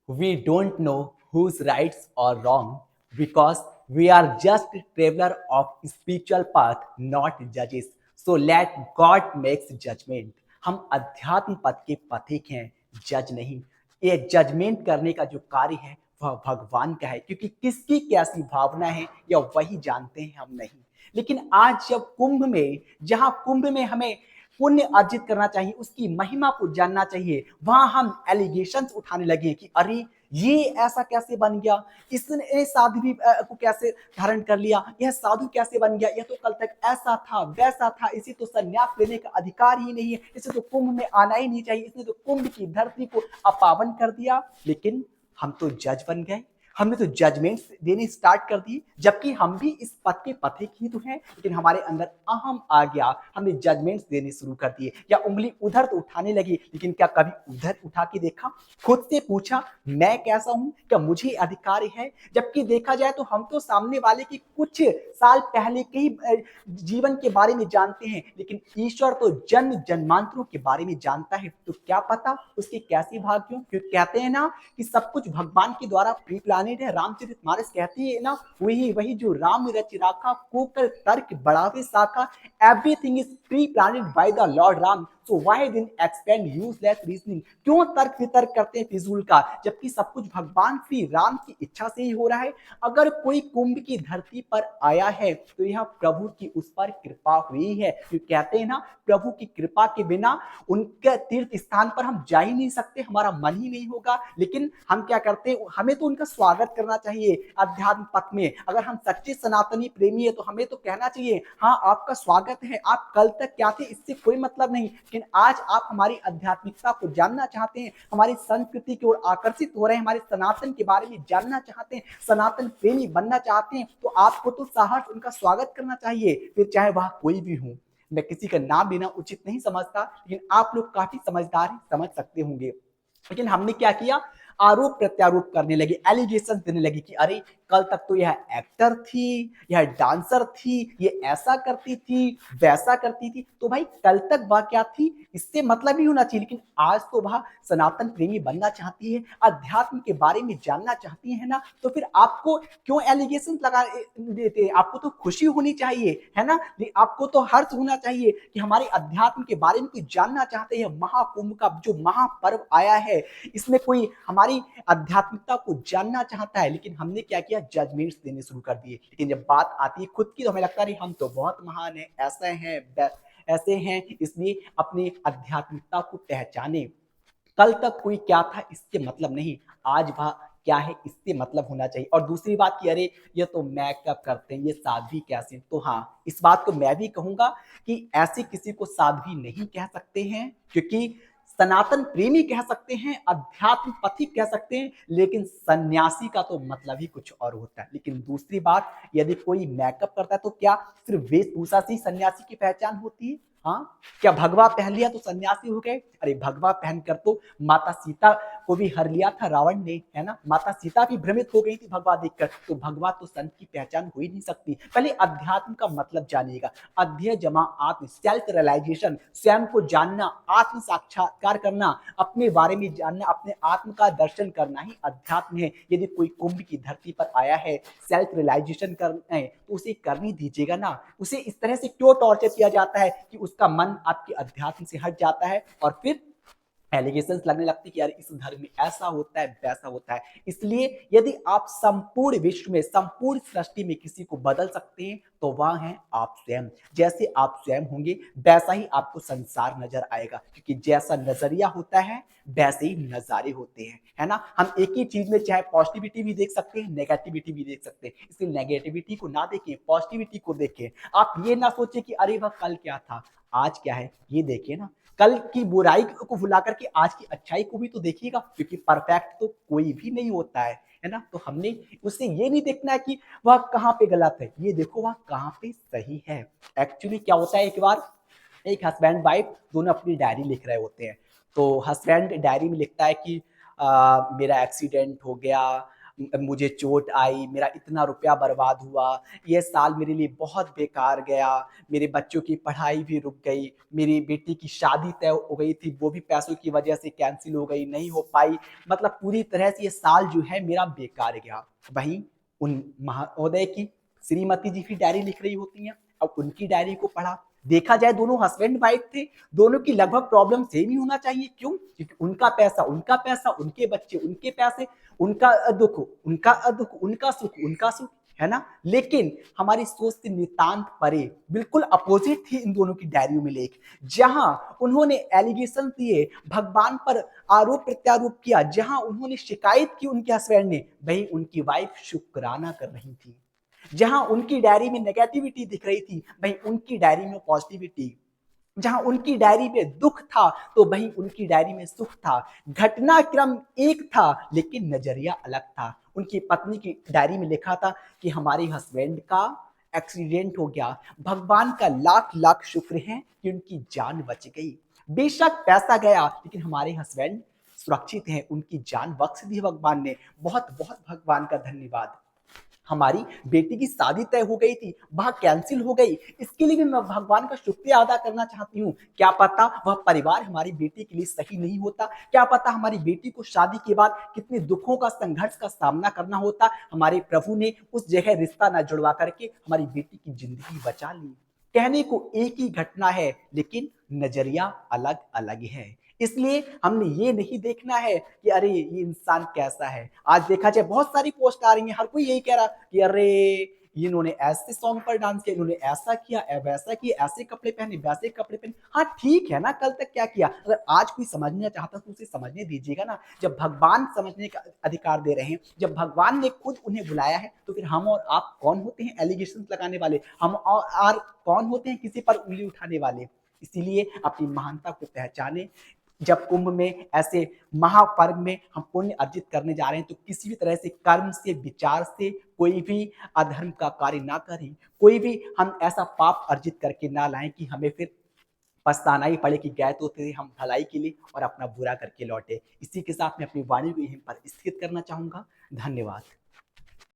We don't know who's right or wrong because we are just traveler of spiritual path, not judges. So let God makes judgment. हम अध्यात्म पथ के पथिक हैं, जज नहीं। ये जजमेंट करने का जो कार्य है वह भगवान का है, क्योंकि किसकी कैसी भावना है या वही जानते हैं, हम नहीं। लेकिन आज जब कुंभ में, जहां कुंभ में हमें पुण्य अर्जित करना चाहिए, उसकी महिमा को जानना चाहिए, वहां हम एलिगेशंस उठाने लगे कि अरे ये ऐसा कैसे बन गया, इसने साध्वी को कैसे धारण कर लिया, यह साधु कैसे बन गया, यह तो कल तक ऐसा था वैसा था, इसे तो संन्यास लेने का अधिकार ही नहीं है, इसे तो कुंभ में आना ही नहीं चाहिए, इसने तो कुंभ की धरती को अपावन कर दिया। लेकिन हम तो जज बन गए, हमने तो जजमेंट देने स्टार्ट कर दिए, जबकि हम भी इस पथ के पथिक ही तो हैं। लेकिन हमारे अंदर अहम आ गया, हमने जजमेंट्स देने शुरू कर दिए, या उंगली उधर तो उठाने लगी, लेकिन क्या कभी उधर उठा के देखा, खुद से पूछा मैं कैसा हूं, क्या मुझे अधिकार है? जबकि देखा जाए तो हम तो सामने वाले की कुछ साल पहले के ही जीवन के बारे में जानते हैं, लेकिन ईश्वर तो जन्म जन्मांतरों के बारे में जानता है। तो क्या पता उसके कैसे भाग्यों, क्योंकि कहते हैं ना कि सब कुछ भगवान के द्वारा प्री प्लानिट है। रामचरितमानस कहती है ना, वही वही जो राम रच राखा, कोकर तर्क बढ़ावे शाखा, everything is pre planned by the lord Ram, so why then expend useless reasoning. क्यों तर्क वितर्क करते हैं फिजूल का, जबकि सब कुछ भगवान श्री राम की इच्छा से ही हो रहा है। अगर कोई कुंभ की धरती पर आया है तो यह प्रभु की उस पर कृपा हुई है। जो कहते हैं ना, प्रभु की कृपा के बिना उनके तीर्थ स्थान पर हम जा ही नहीं सकते, हमारा मन ही नहीं होगा। लेकिन हम क्या करते हैं, हमें तो उनका स्वागत करना चाहिए अध्यात्म पथ में। अगर हम सच्चे सनातनी प्रेमी है तो हमें तो कहना चाहिए हाँ आपका स्वागत है, आप कल तक क्या थे इससे कोई मतलब नहीं, लेकिन आज आप हमारी आध्यात्मिकता को जानना चाहते हैं, हमारी संस्कृति की ओर आकर्षित हो रहे हैं, हमारे सनातन के बारे में जानना चाहते हैं, सनातन प्रेमी बनना चाहते हैं, तो आपको तो साहस उनका स्वागत करना चाहिए, फिर चाहे वह कोई भी हो। मैं किसी का नाम लेना उचित नहीं समझता, लेकिन आप लोग काफी समझदार हैं, समझ सकते होंगे। लेकिन हमने क्या किया, आरोप प्रत्यारोप करने लगे, एलिगेशन देने लगे कि अरे कल तक तो यह एक्टर थी, यह डांसर थी, ये ऐसा करती थी वैसा करती थी। तो भाई कल तक वह क्या थी इससे मतलब ही होना चाहिए, लेकिन आज तो वह सनातन प्रेमी बनना चाहती है, अध्यात्म के बारे में जानना चाहती है ना, तो फिर आपको क्यों एलिगेशन लगा देते? आपको तो खुशी होनी चाहिए, है ना, आपको तो हर्ष होना चाहिए कि हमारे अध्यात्म के बारे में कोई जानना चाहते हैं। महाकुंभ का जो महापर्व आया है, इसमें कोई हमारी आध्यात्मिकता को जानना चाहता है, लेकिन हमने क्या किया, जजमेंट्स देने शुरू कर दिए। लेकिन जब बात आती है खुद की तो हमें लगता है हम तो बहुत महान है, ऐसे हैं ऐसे हैं, इसलिए अपनी आध्यात्मिकता को पहचाने। कल तक कोई क्या था इससे मतलब नहीं, आज वह क्या है इससे मतलब होना चाहिए। और दूसरी बात कि अरे ये तो मेकअप करते हैं, ये साध्वी कैसे, तो हाँ इस बात को मैं भी कहूंगा कि ऐसे किसी को साध्वी नहीं कह सकते हैं, क्योंकि सनातन प्रेमी कह सकते हैं, अध्यात्म पथिक कह सकते हैं, लेकिन सन्यासी का तो मतलब ही कुछ और होता है। लेकिन दूसरी बात, यदि कोई मेकअप करता है तो क्या सिर्फ वेशभूषा से ही सन्यासी की पहचान होती है? हाँ, क्या भगवा पहन लिया तो सन्यासी हो गए? अरे भगवा पहनकर तो माता सीता को भी हर लिया था रावण ने, है ना, माता सीता भी भ्रमित हो गई थी भगवा देखकर। तो भगवा तो संत की पहचान हो ही नहीं सकती। पहले अध्यात्म का मतलब जानिएगा, अध्यय जमा आत्म, सेल्फ रियलाइजेशन, स्वयं को जानना, आत्म साक्षात्कार करना, अपने बारे में जानना, अपने आत्म का दर्शन करना ही अध्यात्म है। यदि कोई कुंभ की धरती पर आया है सेल्फ रियलाइजेशन करना है तो उसे करनी दीजिएगा ना। उसे इस तरह से क्यों टॉर्चर किया जाता है कि उसका मन आपके अध्यात्म से हट जाता है और फिर एलिगेशंस लगने लगती कि यार इस धर्म में ऐसा होता है वैसा होता है। इसलिए यदि आप संपूर्ण विश्व में, संपूर्ण सृष्टि में किसी को बदल सकते हैं तो वह है आप स्वयं। जैसे आप स्वयं होंगे वैसा ही आपको संसार नजर आएगा, क्योंकि जैसा नजरिया होता है वैसे ही नजारे होते हैं, है ना। हम एक ही चीज में चाहे पॉजिटिविटी भी देख सकते हैं, नेगेटिविटी भी देख सकते हैं, इसलिए नेगेटिविटी को ना देखें, पॉजिटिविटी को देखें। आप ये ना सोचे कि अरे वह कल क्या था आज क्या है, ये देखिए ना, कल की बुराई को भुला करके आज की अच्छाई को भी तो देखिएगा, क्योंकि परफेक्ट तो कोई भी नहीं होता है ना। तो हमने उससे ये नहीं देखना है कि वह कहाँ पे गलत है, ये देखो वह कहाँ पे सही है। एक्चुअली क्या होता है, एक बार एक हस्बैंड वाइफ दोनों अपनी डायरी लिख रहे होते हैं, तो हस्बैंड डायरी में लिखता है कि मेरा एक्सीडेंट हो गया, मुझे चोट आई, मेरा इतना रुपया बर्बाद हुआ, ये साल मेरे लिए बहुत बेकार गया, मेरे बच्चों की पढ़ाई भी रुक गई, मेरी बेटी की शादी तय हो गई थी, वो भी पैसों की वजह से कैंसल हो गई, नहीं हो पाई। मतलब पूरी तरह से ये साल जो है मेरा बेकार गया। वहीं उन महोदय की श्रीमती जी की डायरी लिख रही होती हैं। अब उनकी डायरी को पढ़ा, देखा जाए दोनों हस्बैंड वाइफ थे, दोनों की लगभग प्रॉब्लम सेम ही होना चाहिए। क्यों? क्योंकि उनका पैसा, उनके बच्चे, उनके पैसे, उनका दुख, उनका सुख, है ना? लेकिन हमारी सोच से नितांत परे बिल्कुल अपोजिट थी इन दोनों की डायरियों में लेख। जहां उन्होंने एलिगेशन दिए, भगवान पर आरोप प्रत्यारोप किया, जहां उन्होंने शिकायत की उनके हस्बैंड ने, वहीं उनकी वाइफ शुक्राना कर रही थी। जहां उनकी डायरी में नेगेटिविटी दिख रही थी, वहीं उनकी डायरी में पॉजिटिविटी। जहां उनकी डायरी में दुख था, तो वहीं उनकी डायरी में सुख था। घटनाक्रम एक था, लेकिन नजरिया अलग था। उनकी पत्नी की डायरी में लिखा था कि हमारे हस्बैंड का एक्सीडेंट हो गया, भगवान का लाख लाख शुक्र है कि उनकी जान बच गई। बेशक पैसा गया, लेकिन हमारे हस्बैंड सुरक्षित हैं, उनकी जान बख्श दी भगवान ने। बहुत बहुत भगवान का धन्यवाद। हमारी बेटी की शादी तय हो गई थी, वह कैंसिल हो गई, इसके लिए भी मैं भगवान का शुक्रिया अदा करना चाहती हूँ। क्या पता वह परिवार हमारी बेटी के लिए सही नहीं होता, क्या पता हमारी बेटी को शादी के बाद कितने दुखों का, संघर्ष का सामना करना होता। हमारे प्रभु ने उस जगह रिश्ता न जुड़वा करके हमारी बेटी की जिंदगी बचा ली। कहने को एक ही घटना है, लेकिन नजरिया अलग अलग है। इसलिए हमने ये नहीं देखना है कि अरे ये इंसान कैसा है। आज देखा जाए बहुत सारी पोस्ट आ रही है, हर कोई यही कह रहा कि अरे इन्होंने ऐसे सॉन्ग पर डांस किया, इन्होंने ऐसा किया, वैसा किया, ऐसे कपड़े पहने, वैसे कपड़े पहने। हाँ ठीक है ना, कल तक क्या किया? अगर आज कोई समझना चाहता तो उसे समझने दीजिएगा ना। जब भगवान समझने का अधिकार दे रहे हैं, जब भगवान ने खुद उन्हें बुलाया है, तो फिर हम और आप कौन होते हैं एलिगेशन लगाने वाले? हम और कौन होते हैं किसी पर उंगली उठाने वाले? इसीलिए अपनी महानता को पहचाने। जब कुंभ में ऐसे महापर्व में हम पुण्य अर्जित करने जा रहे हैं, तो किसी भी तरह से कर्म से, विचार से कोई भी अधर्म का कार्य ना करें, कोई भी हम ऐसा पाप अर्जित करके ना लाएं कि हमें फिर पछताना ही पड़े कि गए तो थे हम भलाई के लिए और अपना बुरा करके लौटे। इसी के साथ मैं अपनी वाणी को यहीं पर स्थित करना चाहूंगा। धन्यवाद।